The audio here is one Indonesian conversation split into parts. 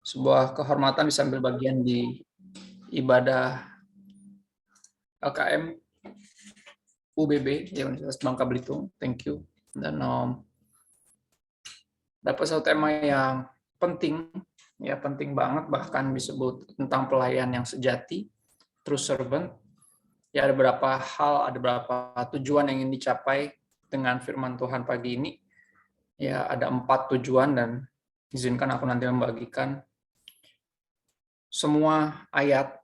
sebuah kehormatan bisa ambil bagian di ibadah LKM UBB di Universitas Bangka Belitung. Thank you. Dan dapat satu tema yang penting, ya penting banget, bahkan disebut tentang pelayan yang sejati, true servant. Ya ada beberapa hal, ada beberapa tujuan yang ingin dicapai dengan firman Tuhan pagi ini. Ya ada 4 tujuan dan izinkan aku nanti membagikan semua ayat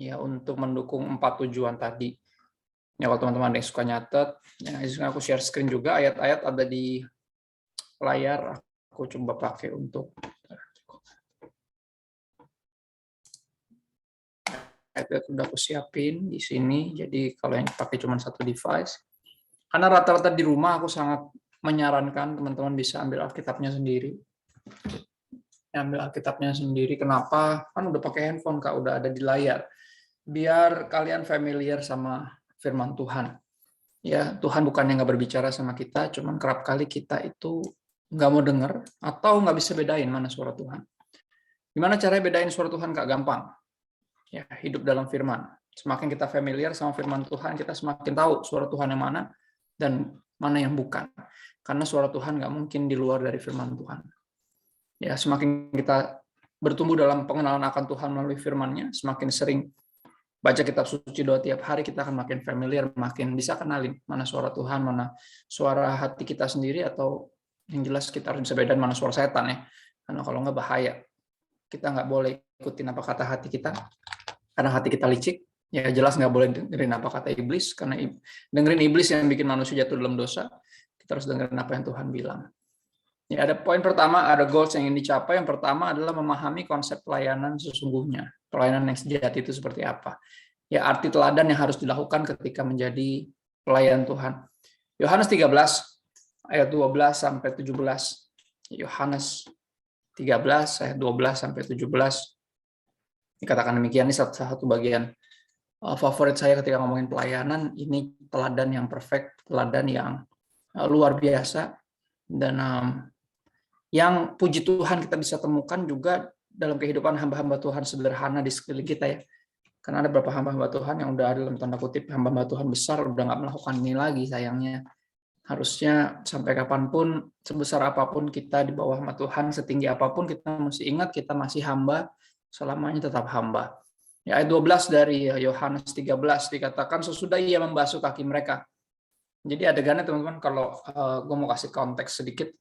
ya untuk mendukung 4 tujuan tadi. Ya kalau teman-teman yang suka nyatet, ya izinkan aku share screen juga, ayat-ayat ada di layar. Aku coba pakai untuk ayat sudah aku siapin di sini. Jadi kalau yang pakai cuma satu device, karena rata-rata di rumah aku sangat menyarankan teman-teman bisa ambil Alkitabnya sendiri. Ambil Alkitabnya sendiri. Kenapa? Kan udah pakai handphone, Kak, udah ada di layar. Biar kalian familiar sama firman Tuhan. Ya, Tuhan bukannya nggak berbicara sama kita, cuman kerap kali kita itu nggak mau dengar atau nggak bisa bedain mana suara Tuhan. Gimana caranya bedain suara Tuhan, Kak? Gampang. Ya, hidup dalam firman. Semakin kita familiar sama firman Tuhan, kita semakin tahu suara Tuhan yang mana dan mana yang bukan. Karena suara Tuhan nggak mungkin di luar dari firman Tuhan. Ya, semakin kita bertumbuh dalam pengenalan akan Tuhan melalui firman-Nya, semakin sering baca kitab suci doa tiap hari, kita akan makin familiar, makin bisa kenalin mana suara Tuhan, mana suara hati kita sendiri, atau yang jelas kita harus bisa bedain mana suara setan ya. Karena kalau nggak bahaya. Kita nggak boleh ikutin apa kata hati kita, karena hati kita licik. Ya jelas nggak boleh dengerin apa kata iblis, karena dengerin iblis yang bikin manusia jatuh dalam dosa. Kita harus dengerin apa yang Tuhan bilang. Ya, ada poin pertama, ada goals yang ingin dicapai. Yang pertama adalah memahami konsep pelayanan sesungguhnya. Pelayanan yang sejati itu seperti apa? Ya, arti teladan yang harus dilakukan ketika menjadi pelayan Tuhan. Yohanes 13 ayat 12 sampai 17. Yohanes 13 ayat 12 sampai 17. Dikatakan demikian, ini satu bagian favorit saya ketika ngomongin pelayanan. Ini teladan yang perfect, teladan yang luar biasa, dan yang puji Tuhan kita bisa temukan juga dalam kehidupan hamba-hamba Tuhan sederhana di sekeliling kita ya. Karena ada beberapa hamba-hamba Tuhan yang udah dalam tanda kutip hamba-hamba Tuhan besar, udah nggak melakukan ini lagi sayangnya. Harusnya sampai kapanpun, sebesar apapun kita di bawah hamba Tuhan, setinggi apapun kita mesti ingat kita masih hamba, selamanya tetap hamba. Ya, ayat 12 dari Yohanes 13 dikatakan sesudah ia membasuh kaki mereka. Jadi adegannya teman-teman, kalau gue mau kasih konteks sedikit,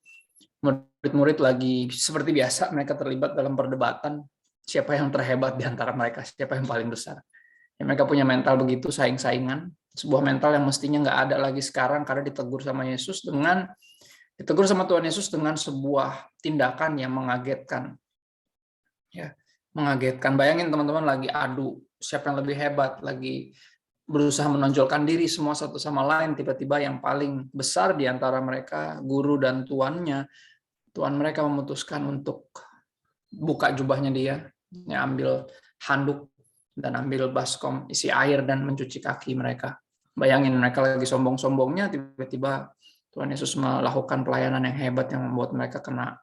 murid-murid lagi seperti biasa mereka terlibat dalam perdebatan siapa yang terhebat di antara mereka, siapa yang paling besar. Ya, mereka punya mental begitu, saing-saingan, sebuah mental yang mestinya nggak ada lagi sekarang karena ditegur sama Tuhan Yesus dengan sebuah tindakan yang mengagetkan. Ya, mengagetkan. Bayangin teman-teman lagi adu siapa yang lebih hebat, lagi berusaha menonjolkan diri semua satu sama lain, tiba-tiba yang paling besar di antara mereka, guru dan tuan mereka memutuskan untuk buka jubahnya dia, ya, ambil handuk dan ambil baskom isi air dan mencuci kaki mereka. Bayangin mereka lagi sombong-sombongnya, tiba-tiba Tuhan Yesus melakukan pelayanan yang hebat yang membuat mereka kena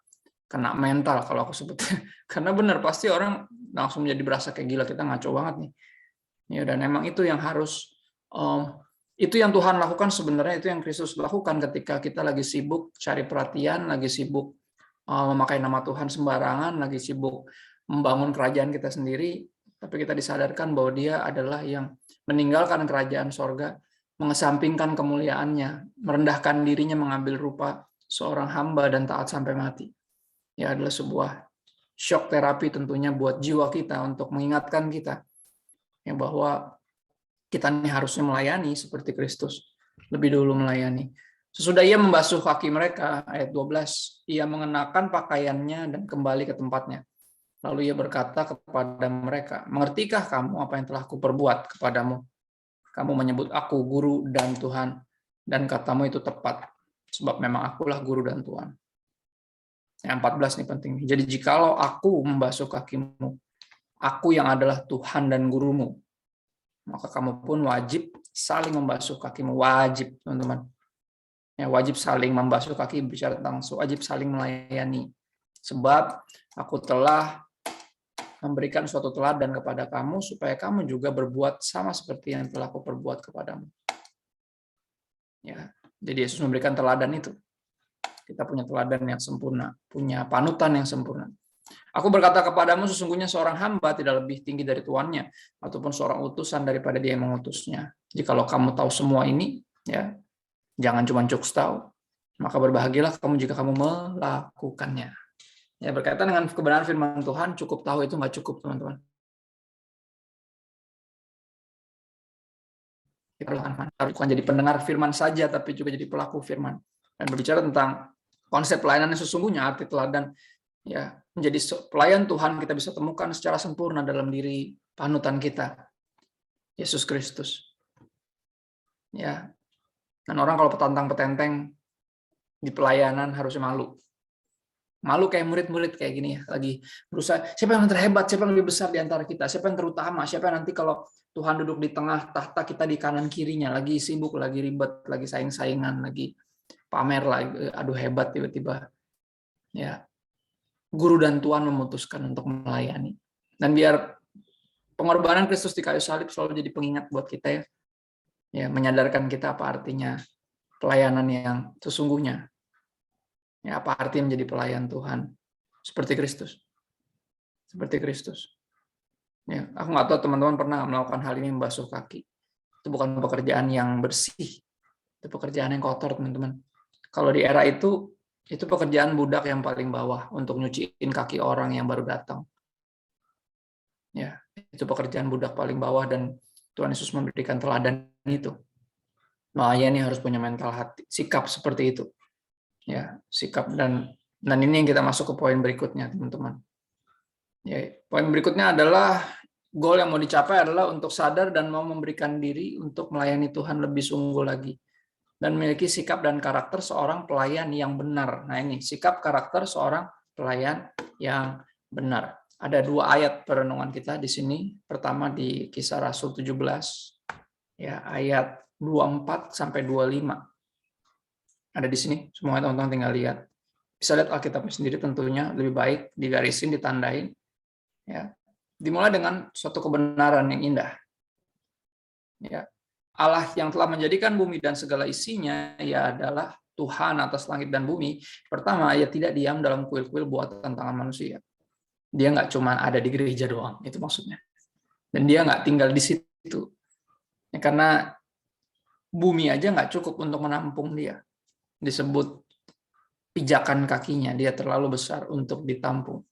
mental kalau aku sebut. Karena benar pasti orang langsung menjadi berasa kayak gila, kita ngaco banget nih. Ya, dan memang itu yang harus itu yang Tuhan lakukan sebenarnya, itu yang Kristus lakukan ketika kita lagi sibuk cari perhatian, lagi sibuk memakai nama Tuhan sembarangan, lagi sibuk membangun kerajaan kita sendiri, tapi kita disadarkan bahwa Dia adalah yang meninggalkan kerajaan sorga, mengesampingkan kemuliaannya, merendahkan dirinya, mengambil rupa seorang hamba dan taat sampai mati. Ya, adalah sebuah shock terapi tentunya buat jiwa kita untuk mengingatkan kita ya bahwa kita ini harusnya melayani seperti Kristus lebih dulu melayani. Sesudah ia membasuh kaki mereka, ayat 12, ia mengenakan pakaiannya dan kembali ke tempatnya. Lalu ia berkata kepada mereka, mengertikah kamu apa yang telah kuperbuat kepadamu? Kamu menyebut aku guru dan Tuhan, dan katamu itu tepat, sebab memang akulah guru dan Tuhan. Yang 14 nih penting. Jadi jikalau aku membasuh kakimu, aku yang adalah Tuhan dan gurumu, maka kamu pun wajib saling membasuh kakimu. Wajib, teman-teman. Ya, wajib saling membasuh kaki, bicara tentang wajib saling melayani. Sebab aku telah memberikan suatu teladan kepada kamu supaya kamu juga berbuat sama seperti yang telah aku perbuat kepadamu. Ya, jadi Yesus memberikan teladan itu. Kita punya teladan yang sempurna, punya panutan yang sempurna. Aku berkata kepadamu, sesungguhnya seorang hamba tidak lebih tinggi dari tuannya, ataupun seorang utusan daripada dia yang mengutusnya. Jikalau kamu tahu semua ini, ya, jangan cuma cukup tahu, maka berbahagialah kamu jika kamu melakukannya. Ya, berkaitan dengan kebenaran firman Tuhan, cukup tahu itu nggak cukup, teman-teman. Kita bukan jadi pendengar firman saja, tapi juga jadi pelaku firman. Dan berbicara tentang konsep pelayanan yang sesungguhnya, arti teladan, ya, menjadi pelayan Tuhan kita bisa temukan secara sempurna dalam diri panutan kita, Yesus Kristus. Ya, dan orang kalau petantang-petenteng di pelayanan harusnya malu. Malu kayak murid-murid kayak gini ya, lagi berusaha, siapa yang terhebat, siapa yang lebih besar di antara kita, siapa yang terutama, siapa yang nanti kalau Tuhan duduk di tengah tahta kita di kanan kirinya, lagi sibuk, lagi ribet, lagi saing-saingan, lagi pamer lagi, aduh hebat tiba-tiba. Ya, guru dan Tuhan memutuskan untuk melayani. Dan biar pengorbanan Kristus di kayu salib selalu jadi pengingat buat kita ya. Ya, menyadarkan kita apa artinya pelayanan yang sesungguhnya. Ya, apa artinya menjadi pelayan Tuhan seperti Kristus. Seperti Kristus. Ya, aku nggak tahu teman-teman pernah melakukan hal ini, membasuh kaki. Itu bukan pekerjaan yang bersih. Itu pekerjaan yang kotor, teman-teman. Kalau di era itu pekerjaan budak yang paling bawah untuk nyuciin kaki orang yang baru datang. Ya, itu pekerjaan budak paling bawah dan Tuhan Yesus memberikan teladan itu. Melayani harus punya mental hati, sikap seperti itu. Ya, sikap dan ini yang kita masuk ke poin berikutnya, teman-teman. Ya, poin berikutnya adalah goal yang mau dicapai adalah untuk sadar dan mau memberikan diri untuk melayani Tuhan lebih sungguh lagi dan memiliki sikap dan karakter seorang pelayan yang benar. Nah, ini sikap karakter seorang pelayan yang benar. Ada 2 ayat perenungan kita di sini. Pertama di Kisah Rasul 17 ya, ayat 24 sampai 25. Ada di sini, semua teman-teman tinggal lihat. Bisa lihat Alkitabnya sendiri tentunya, lebih baik digarisin, ditandain. Ya. Dimulai dengan suatu kebenaran yang indah. Ya. Allah yang telah menjadikan bumi dan segala isinya, ia adalah Tuhan atas langit dan bumi. Pertama, ia tidak diam dalam kuil-kuil buatan tangan manusia. Dia nggak cuma ada di gereja doang, itu maksudnya. Dan dia nggak tinggal di situ. Ya, karena bumi aja nggak cukup untuk menampung dia. Disebut pijakan kakinya, dia terlalu besar untuk ditampung.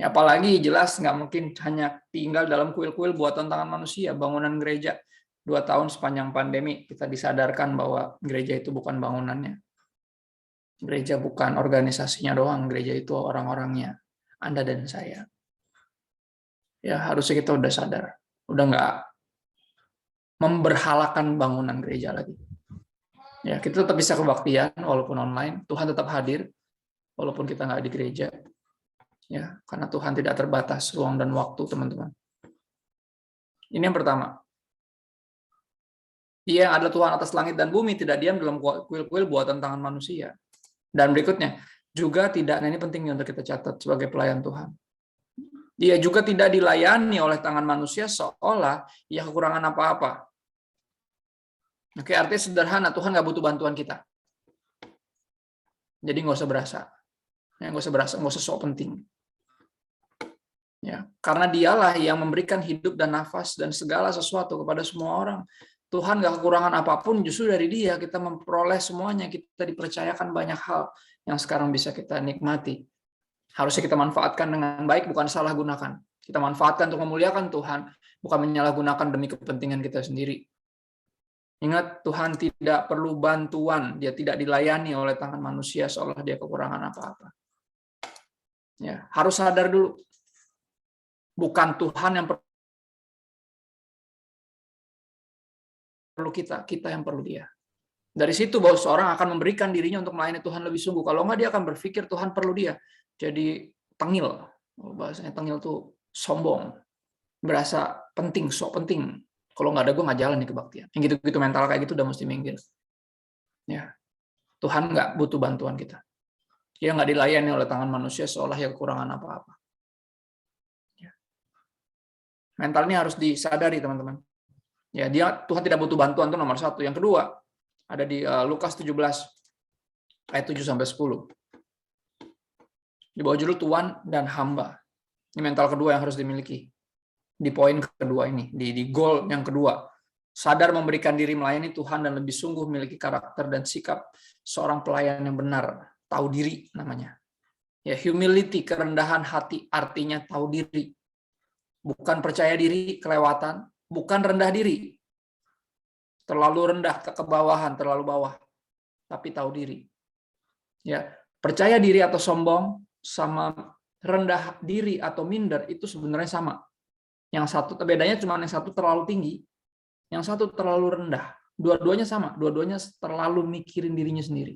Ya, apalagi jelas nggak mungkin hanya tinggal dalam kuil-kuil buatan tangan manusia, bangunan gereja 2 tahun sepanjang pandemi, kita disadarkan bahwa gereja itu bukan bangunannya. Gereja bukan organisasinya doang, gereja itu orang-orangnya, Anda dan saya. Ya, harusnya kita udah sadar, udah nggak memberhalakan bangunan gereja lagi. Ya, kita tetap bisa kebaktian walaupun online, Tuhan tetap hadir walaupun kita nggak di gereja. Ya, karena Tuhan tidak terbatas ruang dan waktu, teman-teman. Ini yang pertama. Dia yang adalah Tuhan atas langit dan bumi, tidak diam dalam kuil-kuil buatan tangan manusia. Dan berikutnya, juga tidak, nah ini penting untuk kita catat sebagai pelayan Tuhan. Dia juga tidak dilayani oleh tangan manusia seolah ia kekurangan apa-apa. Oke, artinya sederhana, Tuhan nggak butuh bantuan kita. Jadi nggak usah berasa. Ya, nggak usah sok penting. Ya, karena dialah yang memberikan hidup dan nafas dan segala sesuatu kepada semua orang. Tuhan nggak kekurangan apapun, justru dari dia kita memperoleh semuanya, kita dipercayakan banyak hal yang sekarang bisa kita nikmati. Harusnya kita manfaatkan dengan baik, bukan salah gunakan. Kita manfaatkan untuk memuliakan Tuhan, bukan menyalahgunakan demi kepentingan kita sendiri. Ingat, Tuhan tidak perlu bantuan, dia tidak dilayani oleh tangan manusia seolah dia kekurangan apa-apa. Ya, harus sadar dulu. Bukan Tuhan yang perlu kita yang perlu dia. Dari situ bahwa seorang akan memberikan dirinya untuk melayani Tuhan lebih sungguh. Kalau enggak, dia akan berpikir Tuhan perlu dia. Jadi tengil. Bahasanya tengil tuh sombong. Berasa penting, sok penting. Kalau nggak ada gue nggak jalan nih kebaktian. Yang gitu-gitu mental kayak gitu udah mesti minggir. Ya, Tuhan nggak butuh bantuan kita. Dia nggak dilayani oleh tangan manusia seolah ya kekurangan apa-apa. Ya. Mental ini harus disadari, teman-teman. Ya, Tuhan tidak butuh bantuan, itu nomor satu. Yang kedua, ada di Lukas 17 ayat 7 sampai 10. Di bawah judul Tuan dan hamba. Ini mental kedua yang harus dimiliki. Di poin kedua ini, di goal yang kedua. Sadar memberikan diri melayani Tuhan dan lebih sungguh memiliki karakter dan sikap seorang pelayan yang benar, tahu diri namanya. Ya, humility, kerendahan hati, artinya tahu diri. Bukan percaya diri, kelewatan, bukan rendah diri. Terlalu rendah, kebawahan, terlalu bawah. Tapi tahu diri. Ya, percaya diri atau sombong sama rendah diri atau minder itu sebenarnya sama. Yang satu bedanya cuma yang satu terlalu tinggi, yang satu terlalu rendah. Dua-duanya sama, dua-duanya terlalu mikirin dirinya sendiri.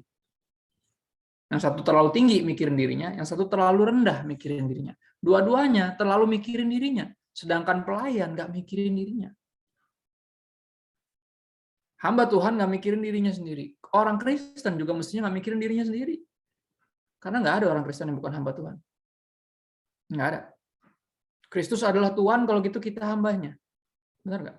Yang satu terlalu tinggi mikirin dirinya, yang satu terlalu rendah mikirin dirinya. Dua-duanya terlalu mikirin dirinya, sedangkan pelayan nggak mikirin dirinya. Hamba Tuhan nggak mikirin dirinya sendiri. Orang Kristen juga mestinya nggak mikirin dirinya sendiri. Karena nggak ada orang Kristen yang bukan hamba Tuhan. Nggak ada. Kristus adalah Tuhan, kalau gitu kita hambanya. Benar nggak?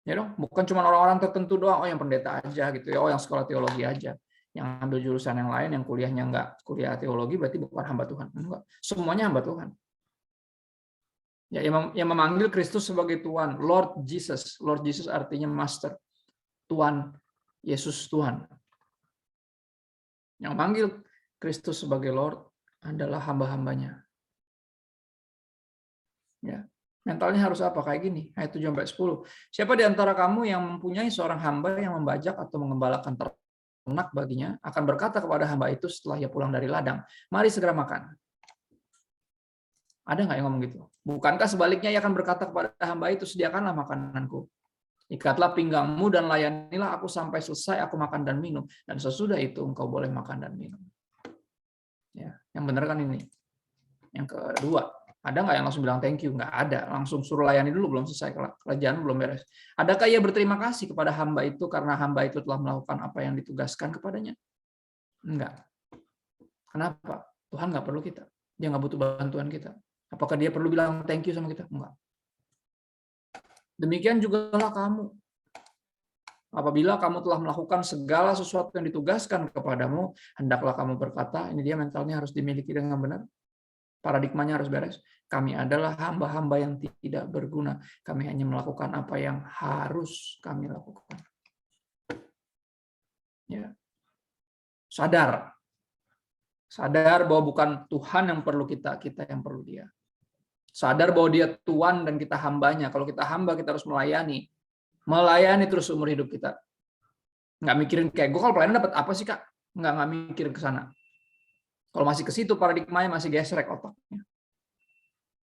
Ya dong, bukan cuma orang-orang tertentu doang, yang pendeta aja gitu ya, yang sekolah teologi aja. Yang ambil jurusan yang lain, yang kuliahnya nggak kuliah teologi, berarti bukan hamba Tuhan. Enggak. Semuanya hamba Tuhan. Ya, yang memanggil Kristus sebagai Tuhan, Lord Jesus. Lord Jesus artinya Master. Tuhan, Yesus Tuhan. Yang memanggil Kristus sebagai Lord adalah hamba-hambanya. Ya, mentalnya harus apa? Kayak gini, ayat 7-10. Siapa di antara kamu yang mempunyai seorang hamba yang membajak atau mengembalakan ternak baginya, akan berkata kepada hamba itu setelah ia pulang dari ladang, mari segera makan. Ada nggak yang ngomong gitu? Bukankah sebaliknya ia akan berkata kepada hamba itu, sediakanlah makananku. Ikatlah pinggangmu dan layanilah aku sampai selesai aku makan dan minum. Dan sesudah itu engkau boleh makan dan minum. Ya, yang benar kan ini. Yang kedua, ada nggak yang langsung bilang thank you? Nggak ada. Langsung suruh layani dulu, belum selesai. Kerjaan belum beres. Adakah ia berterima kasih kepada hamba itu karena hamba itu telah melakukan apa yang ditugaskan kepadanya? Enggak. Kenapa? Tuhan nggak perlu kita. Dia nggak butuh bantuan kita. Apakah dia perlu bilang thank you sama kita? Enggak. Demikian jugalah kamu. Apabila kamu telah melakukan segala sesuatu yang ditugaskan kepadamu, hendaklah kamu berkata, ini dia mentalnya harus dimiliki dengan benar. Paradigmanya harus beres. Kami adalah hamba-hamba yang tidak berguna. Kami hanya melakukan apa yang harus kami lakukan. Ya. Sadar bahwa bukan Tuhan yang perlu kita yang perlu dia. Sadar bahwa dia Tuhan dan kita hambanya. Kalau kita hamba, kita harus melayani terus umur hidup kita. Nggak mikirin kayak gue kalau pelayanan dapat apa sih Kak? Nggak mikirin ke sana. Kalau masih ke situ paradigmanya masih gesrek otaknya.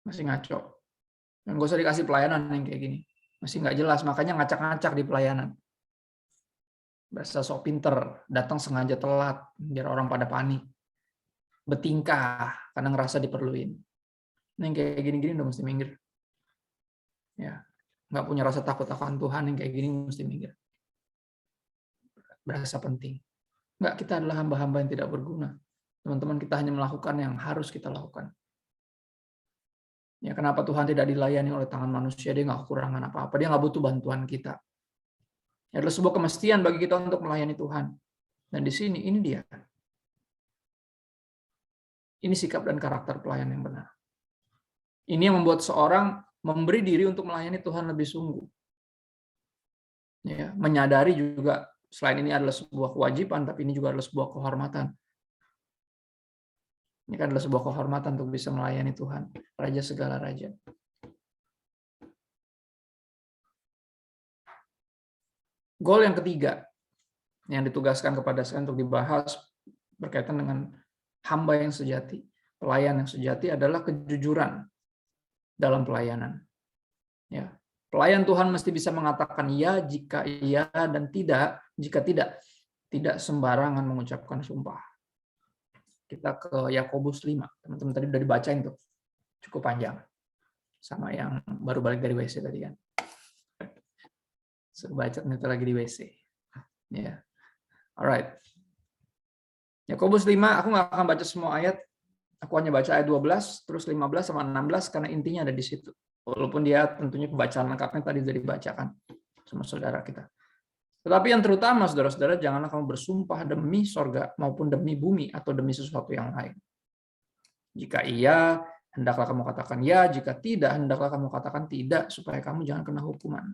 Masih ngaco. Dan gak usah dikasih pelayanan yang kayak gini. Masih nggak jelas, makanya ngacak-ngacak di pelayanan. Berasa sok pinter, datang sengaja telat, biar orang pada panik. Bertingkah, karena ngerasa diperluin. Yang kayak gini-gini udah mesti minggir. Ya, nggak punya rasa takut akan Tuhan yang kayak gini mesti minggir. Berasa penting. Nggak, kita adalah hamba-hamba yang tidak berguna. Teman-teman, kita hanya melakukan yang harus kita lakukan. Ya, kenapa Tuhan tidak dilayani oleh tangan manusia? Dia nggak kekurangan apa-apa. Dia nggak butuh bantuan kita. Ya, adalah sebuah kemestian bagi kita untuk melayani Tuhan. Dan di sini, ini dia. Ini sikap dan karakter pelayan yang benar. Ini yang membuat seorang memberi diri untuk melayani Tuhan lebih sungguh. Ya, menyadari juga, selain ini adalah sebuah kewajiban, tapi ini juga adalah sebuah kehormatan. Ini kan adalah sebuah kehormatan untuk bisa melayani Tuhan, Raja segala raja. Goal yang ketiga yang ditugaskan kepada saya untuk dibahas berkaitan dengan hamba yang sejati, pelayan yang sejati adalah kejujuran dalam pelayanan. Ya, pelayan Tuhan mesti bisa mengatakan ya jika iya dan tidak jika tidak sembarangan mengucapkan sumpah. Kita ke Yakobus 5. Teman-teman tadi udah dibacain tuh. Cukup panjang. Sama yang baru balik dari WC tadi kan. Baca ternyata lagi di WC. Ya. Alright. Yakobus 5, aku nggak akan baca semua ayat. Aku hanya baca ayat 12, terus 15 sama 16 karena intinya ada di situ. Walaupun dia tentunya pembacaan lengkapnya tadi sudah dibacakan sama saudara kita. Tetapi yang terutama, saudara-saudara, janganlah kamu bersumpah demi sorga maupun demi bumi atau demi sesuatu yang lain. Jika iya, hendaklah kamu katakan ya. Jika tidak, hendaklah kamu katakan tidak, supaya kamu jangan kena hukuman.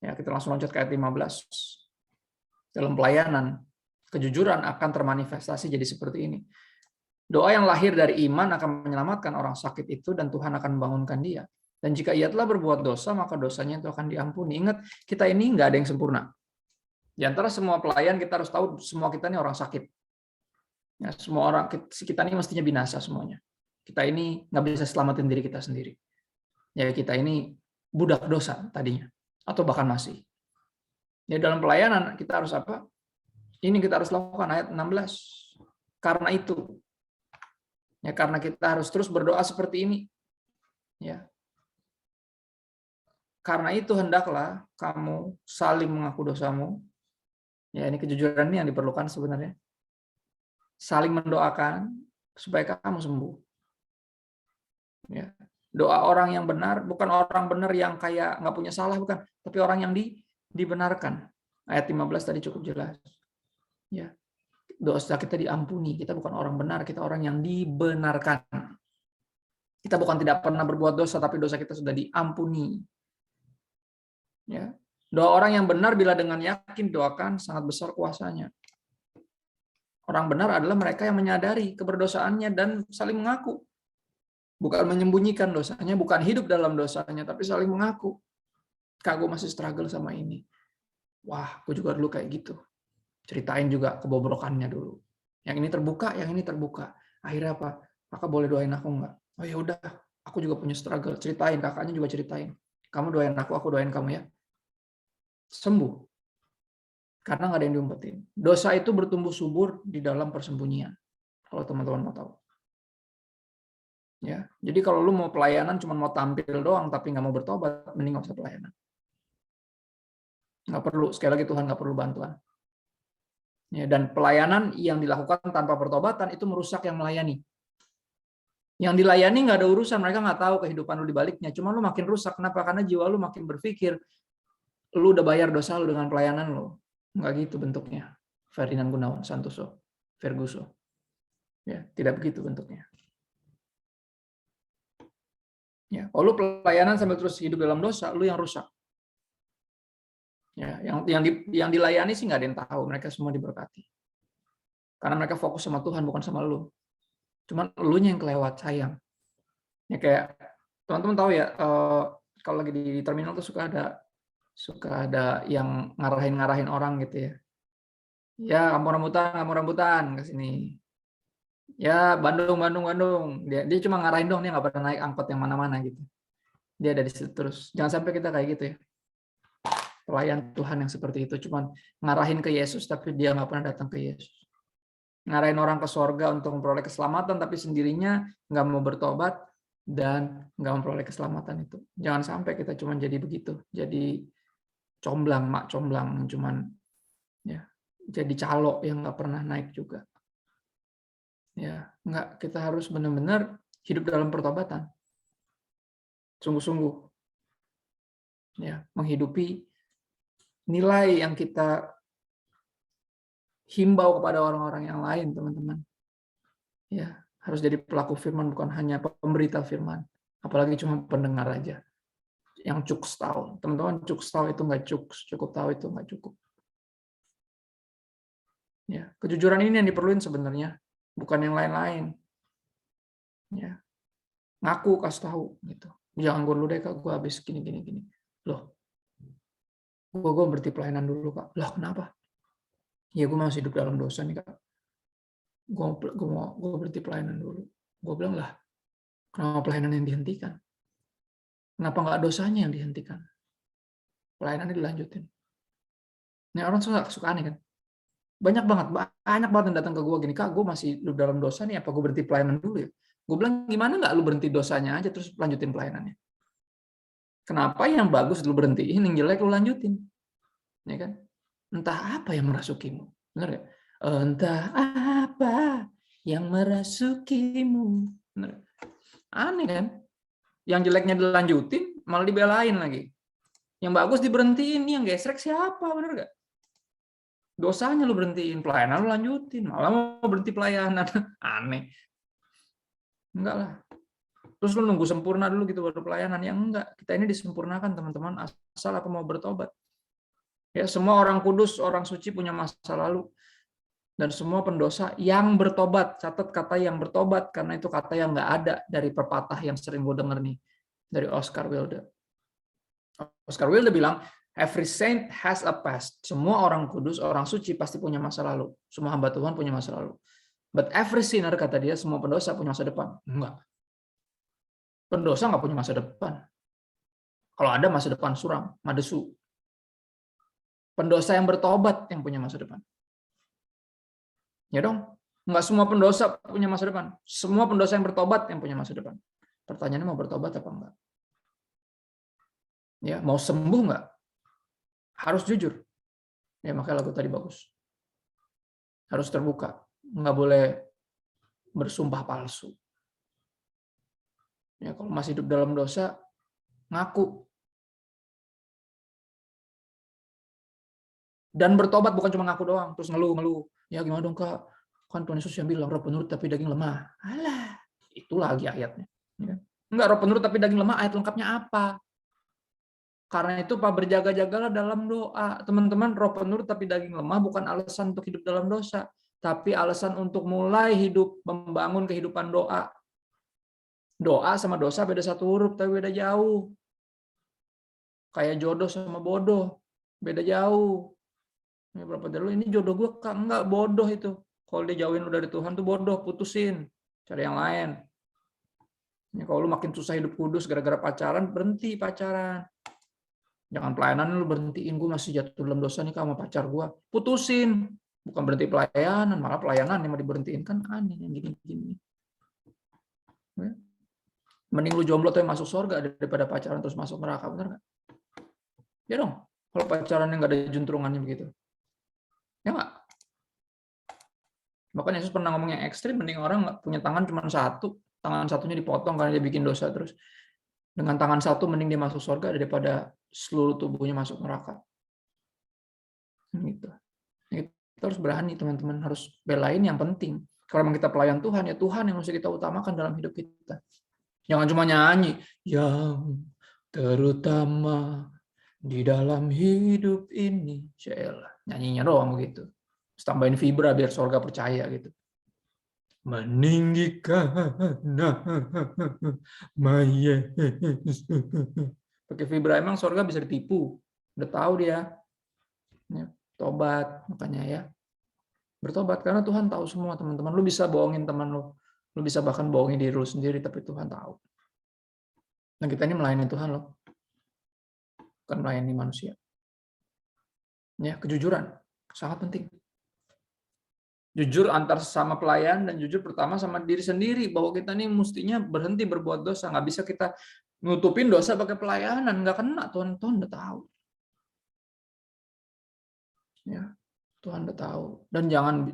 Ya, kita langsung loncat ke ayat 15. Dalam pelayanan, kejujuran akan termanifestasi jadi seperti ini. Doa yang lahir dari iman akan menyelamatkan orang sakit itu dan Tuhan akan membangunkan dia. Dan jika ia telah berbuat dosa, maka dosanya itu akan diampuni. Ingat, kita ini nggak ada yang sempurna. Di antara semua pelayan, kita harus tahu semua kita ini orang sakit. Ya, semua orang kita ini mestinya binasa semuanya. Kita ini nggak bisa selamatin diri kita sendiri. Ya, kita ini budak dosa tadinya, atau bahkan masih. Ya, dalam pelayanan kita harus apa? Ini kita harus lakukan ayat 16. Karena itu, ya, karena kita harus terus berdoa seperti ini. Ya. Karena itu hendaklah kamu saling mengaku dosamu. Ya, ini kejujuran ini yang diperlukan sebenarnya. Saling mendoakan supaya kamu sembuh. Ya. Doa orang yang benar, bukan orang benar yang kayak nggak punya salah, bukan. Tapi orang yang dibenarkan. Ayat 15 tadi cukup jelas. Ya. Dosa kita diampuni. Kita bukan orang benar, kita orang yang dibenarkan. Kita bukan tidak pernah berbuat dosa, tapi dosa kita sudah diampuni. Ya. Doa orang yang benar bila dengan yakin doakan sangat besar kuasanya. Orang benar adalah mereka yang menyadari keberdosaannya dan saling mengaku. Bukan menyembunyikan dosanya, bukan hidup dalam dosanya, tapi saling mengaku. Kak, gue masih struggle sama ini. Wah, gue juga dulu kayak gitu. Ceritain juga kebobrokannya dulu. Yang ini terbuka, yang ini terbuka. Akhirnya apa? Kakak boleh doain aku nggak? Oh ya udah, aku juga punya struggle. Ceritain, kakaknya juga ceritain. Kamu doain aku doain kamu ya. Sembuh. Karena nggak ada yang diumpetin. Dosa itu bertumbuh subur di dalam persembunyian. Kalau teman-teman mau tahu. Ya, jadi kalau lu mau pelayanan cuma mau tampil doang tapi nggak mau bertobat, mending nggak usah pelayanan. Nggak perlu, sekali lagi Tuhan nggak perlu bantuan. Ya, dan pelayanan yang dilakukan tanpa pertobatan itu merusak yang melayani. Yang dilayani nggak ada urusan, mereka nggak tahu kehidupan lu di baliknya. Cuma lu makin rusak. Kenapa? Karena jiwa lu makin berpikir, lu udah bayar dosa lu dengan pelayanan lu. Nggak gitu bentuknya. Ferdinand Gunawan Santoso, Ferguson. Ya, tidak begitu bentuknya. Ya, kalau lu pelayanan sambil terus hidup dalam dosa, lu yang rusak. Ya, yang dilayani sih nggak ada yang tahu, mereka semua diberkati. Karena mereka fokus sama Tuhan bukan sama lu. Cuman elunya yang kelewat, sayang. Ya kayak teman-teman tahu ya, kalau lagi di terminal tuh suka ada yang ngarahin orang gitu ya. Ya, kamu rambutan ke sini. Ya, Bandung. Dia cuma ngarahin dong, dia nggak pernah naik angkot yang mana-mana gitu. Dia ada di situ terus. Jangan sampai kita kayak gitu ya. Pelayan Tuhan yang seperti itu, cuman ngarahin ke Yesus, tapi dia nggak pernah datang ke Yesus. Ngarahin orang ke sorga untuk memperoleh keselamatan, tapi sendirinya nggak mau bertobat dan nggak memperoleh keselamatan itu. Jangan sampai kita cuma jadi begitu, jadi mak comblang, cuman ya jadi calo yang nggak pernah naik juga. Ya, nggak, kita harus benar-benar hidup dalam pertobatan, sungguh-sungguh, ya menghidupi nilai yang kita himbau kepada orang-orang yang lain, teman-teman. Ya, harus jadi pelaku firman, bukan hanya pemberita firman. Apalagi cuma pendengar aja. Yang cukup tahu. Teman-teman, cukup tahu itu nggak cukup tahu itu nggak cukup. Ya, kejujuran ini yang diperluin sebenarnya, bukan yang lain-lain. Ya, ngaku, kasih tahu gitu. Jangan gue dulu deh, Kak, gue habis gini. Loh, gue berhenti pelayanan dulu, Kak. Loh, kenapa? Ya, gue masih hidup dalam dosa nih, Kak. Gue berhenti pelayanan dulu. Gue bilang lah, kenapa pelayanan yang dihentikan? Kenapa nggak dosanya yang dihentikan? Pelayanannya dilanjutin. Ini orang suka aneh kan? Banyak banget yang datang ke gue gini, Kak, gue masih hidup dalam dosa nih, apa gue berhenti pelayanan dulu ya? Gue bilang, gimana nggak lu berhenti dosanya aja terus lanjutin pelayanannya? Kenapa yang bagus lu berhentiin, yang jelek lu lanjutin? Ya kan? Entah apa yang merasukimu. Benar nggak? Entah apa yang merasukimu. Benar. Aneh kan? Yang jeleknya dilanjutin, malah dibelain lagi. Yang bagus diberhentiin, yang gesrek siapa, bener nggak? Dosanya lu berhentiin, pelayanan lu lanjutin, malah mau berhenti pelayanan. Aneh. Enggak lah. Terus lu nunggu sempurna dulu gitu baru pelayanan. Yang enggak. Kita ini disempurnakan, teman-teman, asal aku mau bertobat. Ya, semua orang kudus, orang suci punya masa lalu. Dan semua pendosa yang bertobat. Catat kata yang bertobat, karena itu kata yang nggak ada dari pepatah yang sering gue denger nih. Dari Oscar Wilde. Oscar Wilde bilang, every saint has a past. Semua orang kudus, orang suci pasti punya masa lalu. Semua hamba Tuhan punya masa lalu. But every sinner, kata dia, semua pendosa punya masa depan. Enggak. Pendosa nggak punya masa depan. Kalau ada masa depan suram, madesu. Pendosa yang bertobat yang punya masa depan. Ya dong, nggak semua pendosa punya masa depan. Semua pendosa yang bertobat yang punya masa depan. Pertanyaannya mau bertobat apa enggak? Ya, mau sembuh nggak? Harus jujur. Ya, makanya lagu tadi bagus. Harus terbuka. Nggak boleh bersumpah palsu. Ya, kalau masih hidup dalam dosa, ngaku. Dan bertobat bukan cuma ngaku doang, terus ngeluh. Ya gimana dong Kak? Kan Tuhan Yesus yang bilang, roh penurut tapi daging lemah. Alah, itu lagi ayatnya. Enggak, roh penurut tapi daging lemah, ayat lengkapnya apa? Karena itu Pak, berjaga-jagalah dalam doa. Teman-teman, roh penurut tapi daging lemah bukan alasan untuk hidup dalam dosa, tapi alasan untuk mulai hidup, membangun kehidupan doa. Doa sama dosa beda satu huruf, tapi beda jauh. Kayak jodoh sama bodoh, beda jauh. Ini berapa dari lu, ini jodoh gue Kak, enggak, bodoh itu. Kalau dia jauhin lu dari Tuhan tuh bodoh, putusin, cari yang lain. Ini kalau lu makin susah hidup kudus gara-gara pacaran, berhenti pacaran. Jangan pelayanan lu berhentiin, gue masih jatuh dalam dosa nih sama pacar gue. Putusin, bukan berhenti pelayanan, malah pelayanan yang mau diberhentiin, kan aneh yang gini-gini. Mending lu jomblo tuh yang masuk surga daripada pacaran terus masuk neraka, bener nggak? Ya dong, kalau pacaran yang nggak ada juntrungannya begitu. Ya nggak? Bahkan Yesus pernah ngomong yang ekstrim, mending orang nggak punya tangan cuma satu, tangan satunya dipotong karena dia bikin dosa terus. Dengan tangan satu mending dia masuk surga daripada seluruh tubuhnya masuk neraka. Gitu. Kita harus berani, teman-teman, harus belain yang penting. Kalau memang kita pelayan Tuhan, ya Tuhan yang harus kita utamakan dalam hidup kita. Jangan cuma nyanyi, yang terutama di dalam hidup ini. Yaelah, nyanyinya doang begitu. Terus tambahin vibra biar surga percaya gitu. Meninggikan Yesus. Pakai vibra emang surga bisa ditipu. Udah tahu dia. Ya, tobat makanya ya. Bertobat karena Tuhan tahu semua, teman-teman. Lu bisa bohongin teman lu. Lu bisa bahkan bohongin diri lu sendiri, tapi Tuhan tahu. Nah, kita ini melayani Tuhan loh. Bukan melayani manusia. Ya, kejujuran sangat penting. Jujur antar sesama pelayan dan jujur pertama sama diri sendiri bahwa kita ini mestinya berhenti berbuat dosa. Nggak bisa kita nutupin dosa pakai pelayanan, nggak kena. Tuhan udah tahu. Ya, Tuhan udah tahu. Dan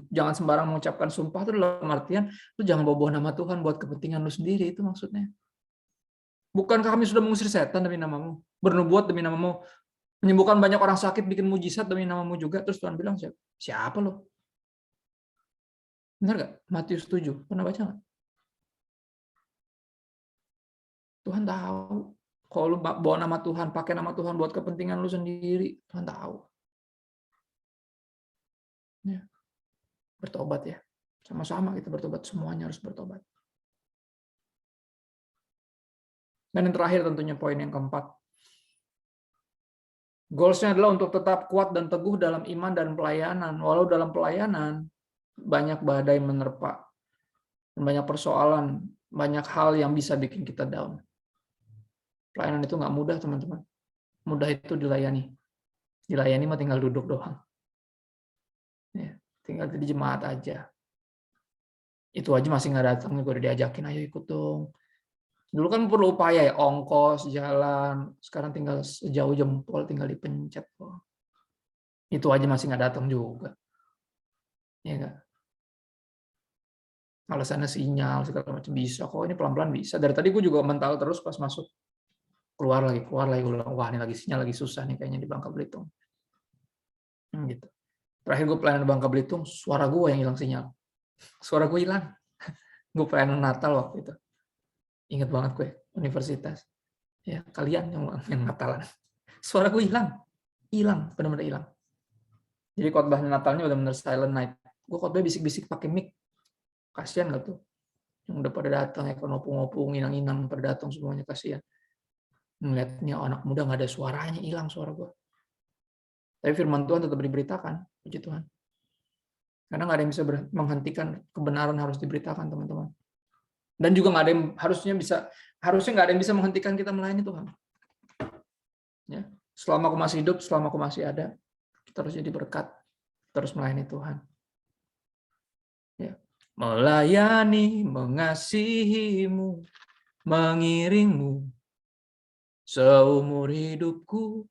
jangan sembarang mengucapkan sumpah itu dalam artian lu jangan bawa nama Tuhan buat kepentingan lu sendiri, itu maksudnya. Bukankah kami sudah mengusir setan demi namamu, bernubuat demi namamu, menyembuhkan banyak orang sakit, bikin mujizat demi namamu juga. Terus Tuhan bilang, siapa lo? Benar nggak? Matius 7. Pernah baca nggak? Tuhan tahu. Kalau lu bawa nama Tuhan, pakai nama Tuhan buat kepentingan lu sendiri, Tuhan tahu. Ya. Bertobat ya. Sama-sama kita bertobat, semuanya harus bertobat. Dan yang terakhir tentunya poin yang keempat. Goals-nya adalah untuk tetap kuat dan teguh dalam iman dan pelayanan. Walau dalam pelayanan, banyak badai menerpa. Banyak persoalan, banyak hal yang bisa bikin kita down. Pelayanan itu nggak mudah, teman-teman. Mudah itu dilayani. Dilayani mah tinggal duduk doang. Ya, tinggal di jemaat aja. Itu aja masih nggak datang, gue udah diajakin, ayo ikut dong. Dulu kan perlu upaya ya, ongkos, jalan. Sekarang tinggal sejauh jempol, tinggal dipencet. Itu aja masih nggak datang juga. Ya nggak? Alasannya sinyal segala macam, bisa kok, ini pelan-pelan bisa. Dari tadi gue juga mental terus pas masuk, keluar lagi, gue bilang, wah ini lagi sinyal lagi susah nih kayaknya di Bangka Belitung. Gitu. Terakhir gue pelayanan di Bangka Belitung, suara gue yang hilang sinyal. Suara gue hilang. Gue pelayanan Natal waktu itu. Ingat banget gue, universitas. Ya, kalian yang Natalan. Suara gue hilang, benar-benar hilang. Jadi khotbah Natalnya benar-benar silent night. Gue khotbah bisik-bisik pakai mic. Kasian gak tuh? Yang udah pada datang, ya ngopung-ngopung, inang-inang, pada datang semuanya, kasian. Ngeliatnya anak muda nggak ada suaranya, hilang suara gue. Tapi firman Tuhan tetap diberitakan, puji Tuhan. Karena nggak ada yang bisa menghentikan kebenaran, harus diberitakan, teman-teman. Dan juga nggak ada yang harusnya nggak ada yang bisa menghentikan kita melayani Tuhan. Ya, selama aku masih hidup, selama aku masih ada, kita harus jadi berkat, terus melayani Tuhan. Ya. Melayani, mengasihimu, mengiringmu seumur hidupku.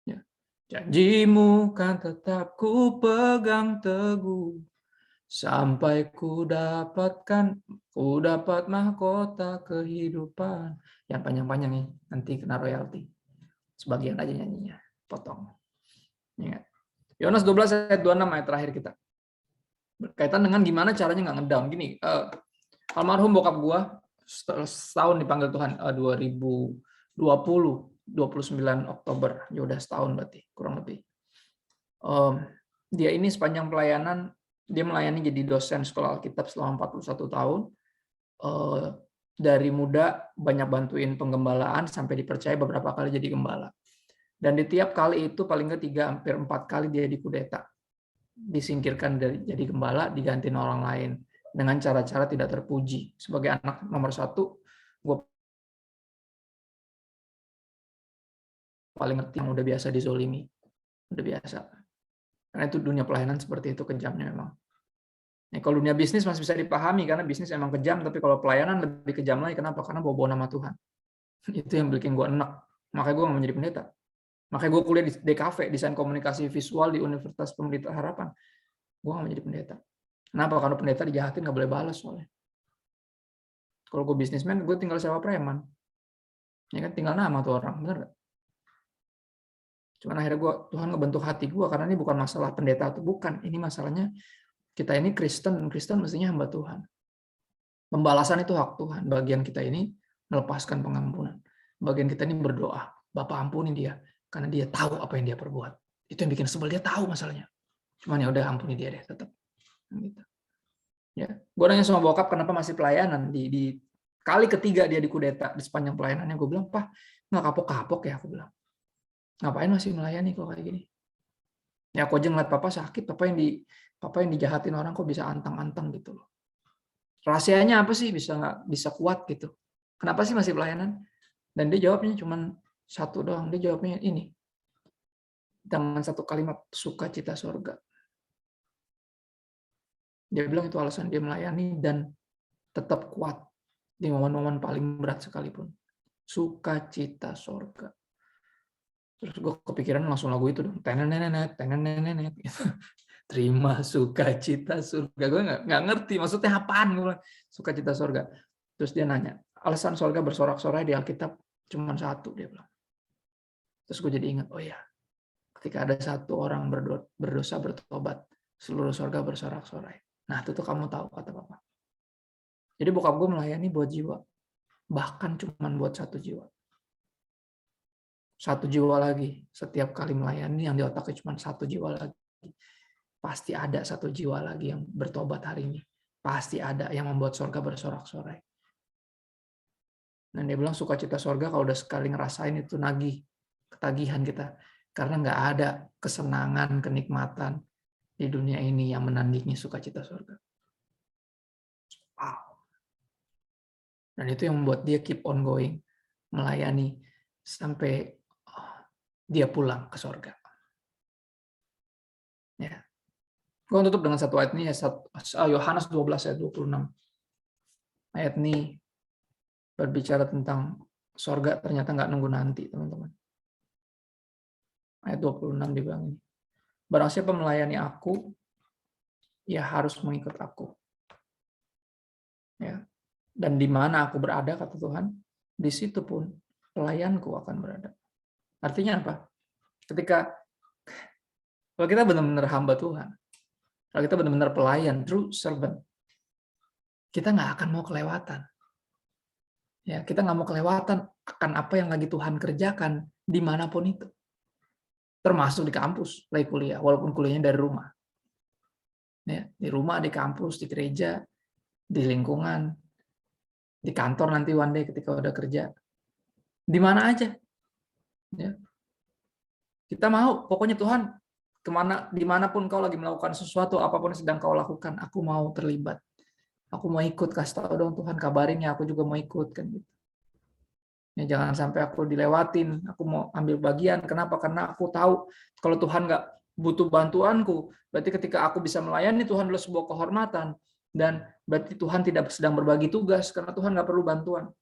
Ya. Janjimu kan tetap ku pegang teguh sampai ku dapat mahkota kehidupan. Yang panjang-panjang nih, nanti kena royalti. Sebagian aja nyanyinya, potong. Ingat. Yohanes 12 ayat 26 ayat terakhir kita. Berkaitan dengan gimana caranya nggak ngedown. Gini, almarhum bokap gua setahun dipanggil Tuhan, 2020, 29 Oktober. Ya udah setahun berarti, kurang lebih. Dia ini sepanjang pelayanan, dia melayani jadi dosen sekolah Alkitab selama 41 tahun. Dari muda banyak bantuin penggembalaan sampai dipercaya beberapa kali jadi gembala. Dan di tiap kali itu paling nggak 3 hampir 4 kali dia dikudeta. Disingkirkan dari jadi gembala, digantiin orang lain dengan cara-cara tidak terpuji. Sebagai anak nomor 1, gue paling ngerti yang udah biasa dizolimi. Udah biasa. Karena itu dunia pelayanan seperti itu, kejamnya memang. Nah, kalau dunia bisnis masih bisa dipahami karena bisnis emang kejam, tapi kalau pelayanan lebih kejam lagi. Kenapa? Karena bawa-bawa nama Tuhan. Itu yang bikin gue enak. Makanya gue nggak mau jadi pendeta. Makanya gue kuliah di DKV, Desain Komunikasi Visual di Universitas Pendidikan Harapan. Gue nggak mau jadi pendeta. Kenapa? Karena pendeta dijahatin nggak boleh balas soalnya. Kalau gue bisnismen, gue tinggal sewa preman. Ya kan, tinggal nama tuh orang, bener nggak? Cuman akhirnya Tuhan ngebentuk hati gue, karena ini bukan masalah pendeta atau bukan. Ini masalahnya kita ini Kristen mestinya hamba Tuhan. Pembalasan itu hak Tuhan. Bagian kita ini melepaskan pengampunan. Bagian kita ini berdoa, Bapa ampuni dia, karena dia tahu apa yang dia perbuat. Itu yang bikin sebel, dia tahu masalahnya. Cuman ya udah, ampuni dia deh tetap. Gitu. Ya, gue nanya sama bokap kenapa masih pelayanan. Di kali ketiga dia dikudeta, di sepanjang pelayanannya gue bilang, Pak, nggak kapok-kapok ya, aku bilang. Ngapain masih melayani kalau kayak gini? Ya aku aja ngeliat papa sakit, papa yang dijahatin orang kok bisa antang-antang gitu loh. Rahasianya apa sih bisa kuat gitu? Kenapa sih masih pelayanan? Dan dia jawabnya cuma satu doang. Dia jawabnya ini. Dengan satu kalimat, sukacita surga. Dia bilang itu alasan dia melayani dan tetap kuat di momen-momen paling berat sekalipun. Sukacita surga. Terus gue kepikiran langsung lagu itu dong. Tenenenet. Gitu. Terima sukacita surga. Gue nggak ngerti maksudnya apaan. Gue bilang, sukacita surga. Terus dia nanya, alasan surga bersorak-sorai di Alkitab cuma satu, dia bilang. Terus gue jadi ingat, oh ya, ketika ada satu orang berdosa bertobat, seluruh surga bersorak-sorai. Nah, itu tuh kamu tahu, kata Papa. Jadi bokap gue melayani buat jiwa. Bahkan cuma buat satu jiwa. Satu jiwa lagi. Setiap kali melayani yang di otaknya cuma satu jiwa lagi. Pasti ada satu jiwa lagi yang bertobat hari ini. Pasti ada yang membuat surga bersorak-sorai. Dan dia bilang sukacita surga kalau udah sekali ngerasain itu nagih. Ketagihan kita. Karena nggak ada kesenangan, kenikmatan di dunia ini yang menandingi sukacita surga. Wow. Dan itu yang membuat dia keep on going. Melayani sampai dia pulang ke surga. Ya. Gue tutup dengan satu ayat ini, Yohanes 12 ayat 26. Ayat ini berbicara tentang surga ternyata nggak nunggu nanti, teman-teman. Ayat 26 dibilang ini. Barang siapa melayani aku, ia harus mengikut aku. Ya. Dan di mana aku berada, kata Tuhan, di situ pun pelayanku akan berada. Artinya apa? Kalau kita benar-benar hamba Tuhan, kalau kita benar-benar pelayan, true servant, kita nggak akan mau kelewatan. Ya, kita nggak mau kelewatan akan apa yang lagi Tuhan kerjakan dimanapun itu. Termasuk di kampus, lagi kuliah, walaupun kuliahnya dari rumah. Ya, di rumah, di kampus, di gereja, di lingkungan, di kantor nanti one day ketika udah kerja. Di mana aja. Ya. Kita mau, pokoknya Tuhan, dimanapun kau lagi melakukan sesuatu, apapun yang sedang kau lakukan, aku mau terlibat. Aku mau ikut, kasih tahu dong Tuhan, kabarin ya, aku juga mau ikut. Kan gitu. Ya, jangan sampai aku dilewatin, aku mau ambil bagian. Kenapa? Karena aku tahu kalau Tuhan nggak butuh bantuanku, berarti ketika aku bisa melayani Tuhan adalah sebuah kehormatan. Dan berarti Tuhan tidak sedang berbagi tugas, karena Tuhan nggak perlu bantuan.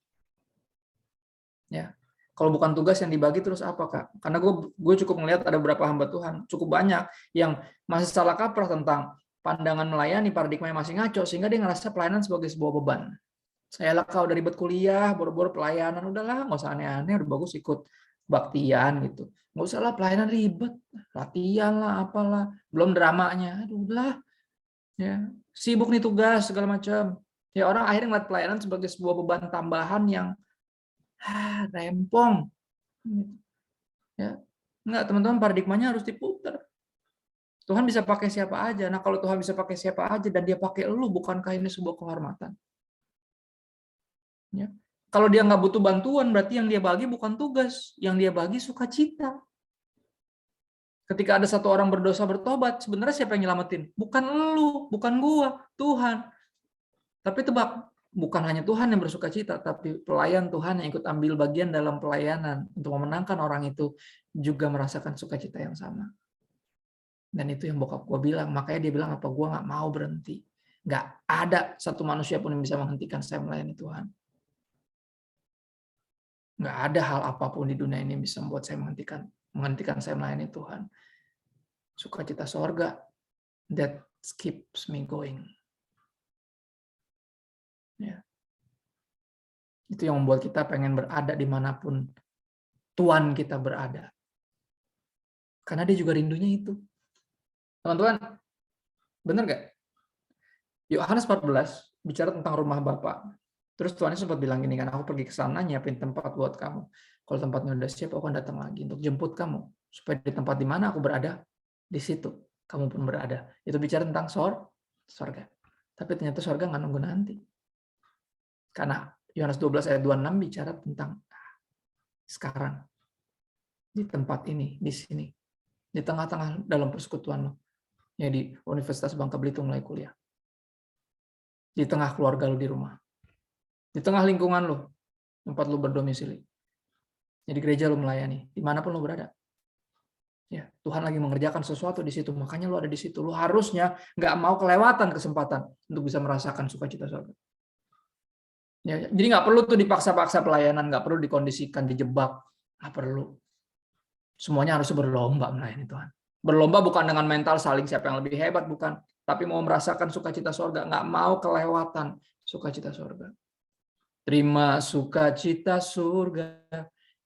Ya, kalau bukan tugas yang dibagi terus apa, Kak? Karena gue cukup melihat ada beberapa hamba Tuhan, cukup banyak yang masih salah kaprah tentang pandangan melayani, paradigma yang masih ngaco, sehingga dia ngerasa pelayanan sebagai sebuah beban. Saya lah, kau udah ribet kuliah, boro-boro pelayanan, udahlah, nggak usah aneh-aneh, udah bagus ikut baktian gitu. Nggak usah lah pelayanan ribet, latihan lah, apalah, belum dramanya, aduh udahlah. Ya, sibuk nih tugas segala macam. Ya orang akhirnya ngeliat pelayanan sebagai sebuah beban tambahan yang rempong. Ya, enggak, teman-teman, paradigmanya harus diputar. Tuhan bisa pakai siapa aja. Nah, kalau Tuhan bisa pakai siapa aja dan dia pakai elu, bukankah ini sebuah kehormatan? Ya. Kalau dia nggak butuh bantuan, berarti yang dia bagi bukan tugas, yang dia bagi sukacita. Ketika ada satu orang berdosa bertobat, sebenarnya siapa yang nyelamatin? Bukan elu, bukan gua, Tuhan. Tapi tebak, bukan hanya Tuhan yang bersukacita, tapi pelayan Tuhan yang ikut ambil bagian dalam pelayanan untuk memenangkan orang itu juga merasakan sukacita yang sama. Dan itu yang bokap gue bilang, makanya dia bilang apa, gue nggak mau berhenti. Nggak ada satu manusia pun yang bisa menghentikan saya melayani Tuhan. Nggak ada hal apapun di dunia ini yang bisa membuat saya menghentikan saya melayani Tuhan. Sukacita sorga, that keeps me going. Ya. Itu yang membuat kita pengen berada dimanapun Tuhan kita berada. Karena dia juga rindunya itu. Teman-teman, benar nggak? Yohanes 14 bicara tentang rumah Bapa. Terus Tuhan Yesus sempat bilang gini kan, aku pergi ke sana nyiapin tempat buat kamu. Kalau tempatnya udah siap, aku akan datang lagi untuk jemput kamu. Supaya di tempat di mana aku berada, di situ kamu pun berada. Itu bicara tentang sorga. Tapi ternyata sorga nggak nunggu nanti. Karena Yohanes 12 ayat 26 bicara tentang sekarang. Di tempat ini, di sini. Di tengah-tengah dalam persekutuan lo. Ya, di Universitas Bangka Belitung mulai kuliah. Di tengah keluarga lo di rumah. Di tengah lingkungan lo, tempat lo berdomisili. Jadi gereja lo melayani, dimanapun lo berada. Ya, Tuhan lagi mengerjakan sesuatu di situ, makanya lo ada di situ. Lo harusnya nggak mau kelewatan kesempatan untuk bisa merasakan sukacita surga. Ya, jadi nggak perlu tuh dipaksa-paksa pelayanan, nggak perlu dikondisikan, dijebak, nggak perlu. Semuanya harus berlomba melayani Tuhan. Berlomba bukan dengan mental saling siapa yang lebih hebat, bukan. Tapi mau merasakan sukacita surga, nggak mau kelewatan sukacita surga. Terima sukacita surga,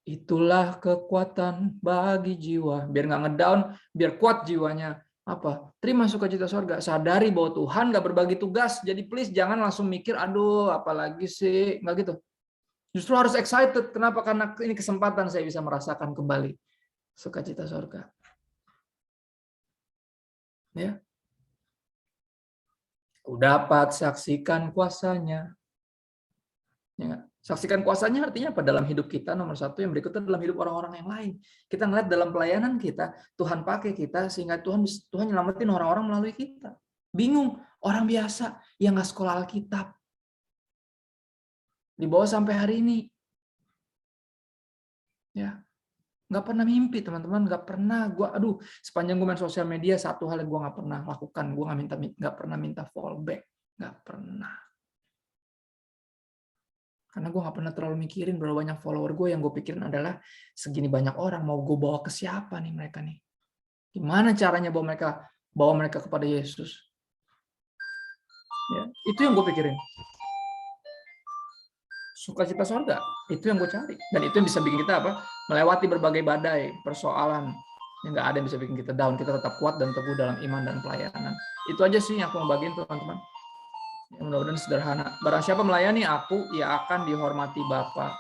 itulah kekuatan bagi jiwa. Biar nggak ngedown, biar kuat jiwanya. Apa? Terima sukacita surga. Sadari bahwa Tuhan nggak berbagi tugas. Jadi please jangan langsung mikir, aduh apalagi sih. Nggak gitu. Justru harus excited. Kenapa? Karena ini kesempatan saya bisa merasakan kembali sukacita surga. Ya. Ku dapat saksikan kuasanya. Ya, saksikan kuasanya artinya apa? Dalam hidup kita nomor satu, yang berikutnya dalam hidup orang-orang yang lain. Kita ngeliat dalam pelayanan kita, Tuhan pakai kita sehingga Tuhan nyelamatin orang-orang melalui kita. Bingung, orang biasa yang nggak sekolah Alkitab. Di bawah sampai hari ini. Ya, nggak pernah mimpi teman-teman, nggak pernah. Sepanjang gue main sosial media, satu hal yang gue nggak pernah lakukan, gue nggak pernah minta fallback, nggak pernah. Karena gue nggak pernah terlalu mikirin berapa banyak follower gue. Yang gue pikirin adalah segini banyak orang, mau gue bawa ke siapa nih mereka nih? Gimana caranya bawa mereka kepada Yesus? Ya, itu yang gue pikirin. Sukacita sorga, itu yang gue cari. Dan itu yang bisa bikin kita apa? Melewati berbagai badai, persoalan. Yang nggak ada yang bisa bikin kita down. Kita tetap kuat dan teguh dalam iman dan pelayanan. Itu aja sih yang aku mau bagiin teman-teman. Ya, mudah-mudahan sederhana. Barang siapa melayani aku, ia akan dihormati Bapa.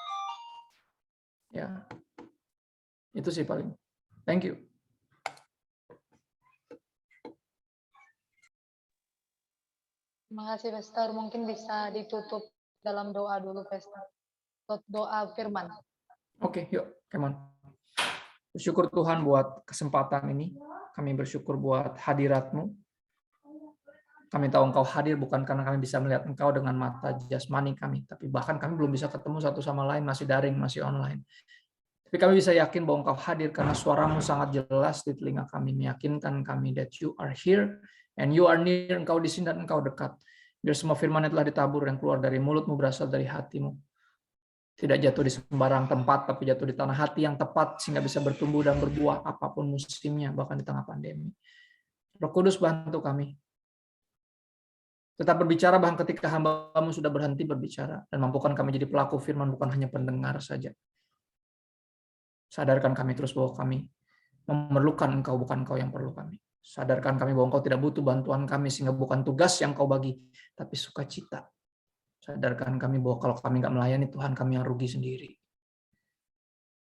Ya, itu sih paling. Thank you. Terima kasih, Pastor. Mungkin bisa ditutup dalam doa dulu, Pastor. Doa firman. Oke, yuk, come on. Bersyukur Tuhan buat kesempatan ini. Kami bersyukur buat hadirat-Mu. Kami tahu Engkau hadir bukan karena kami bisa melihat Engkau dengan mata jasmani kami, tapi bahkan kami belum bisa ketemu satu sama lain, masih daring, masih online. Tapi kami bisa yakin bahwa Engkau hadir karena suara-Mu sangat jelas di telinga kami, meyakinkan kami that you are here and you are near, Engkau di sini dan Engkau dekat. Biar semua firman yang telah ditabur yang keluar dari mulut-Mu berasal dari hati-Mu. Tidak jatuh di sembarang tempat, tapi jatuh di tanah hati yang tepat sehingga bisa bertumbuh dan berbuah apapun musimnya, bahkan di tengah pandemi. Roh Kudus bantu kami. Tetap berbicara bahkan ketika hamba-Mu sudah berhenti berbicara, dan mampukan kami jadi pelaku firman bukan hanya pendengar saja. Sadarkan kami terus bahwa kami memerlukan Engkau, bukan Engkau yang perlu kami. Sadarkan kami bahwa Engkau tidak butuh bantuan kami, sehingga bukan tugas yang Kau bagi, tapi sukacita. Sadarkan kami bahwa kalau kami nggak melayani Tuhan, kami yang rugi sendiri.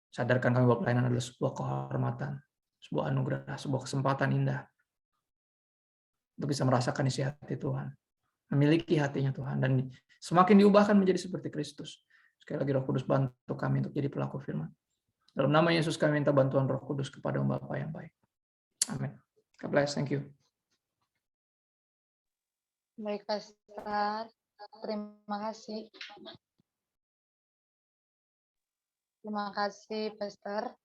Sadarkan kami bahwa pelayanan adalah sebuah kehormatan, sebuah anugerah, sebuah kesempatan indah untuk bisa merasakan isi hati Tuhan. Memiliki hatinya Tuhan, dan semakin diubahkan menjadi seperti Kristus. Sekali lagi Roh Kudus bantu kami untuk jadi pelaku firman. Dalam nama Yesus kami minta bantuan Roh Kudus kepada Bapa yang baik. Amin. God bless. Thank you. Baik, Pastor. Terima kasih. Terima kasih, Pastor.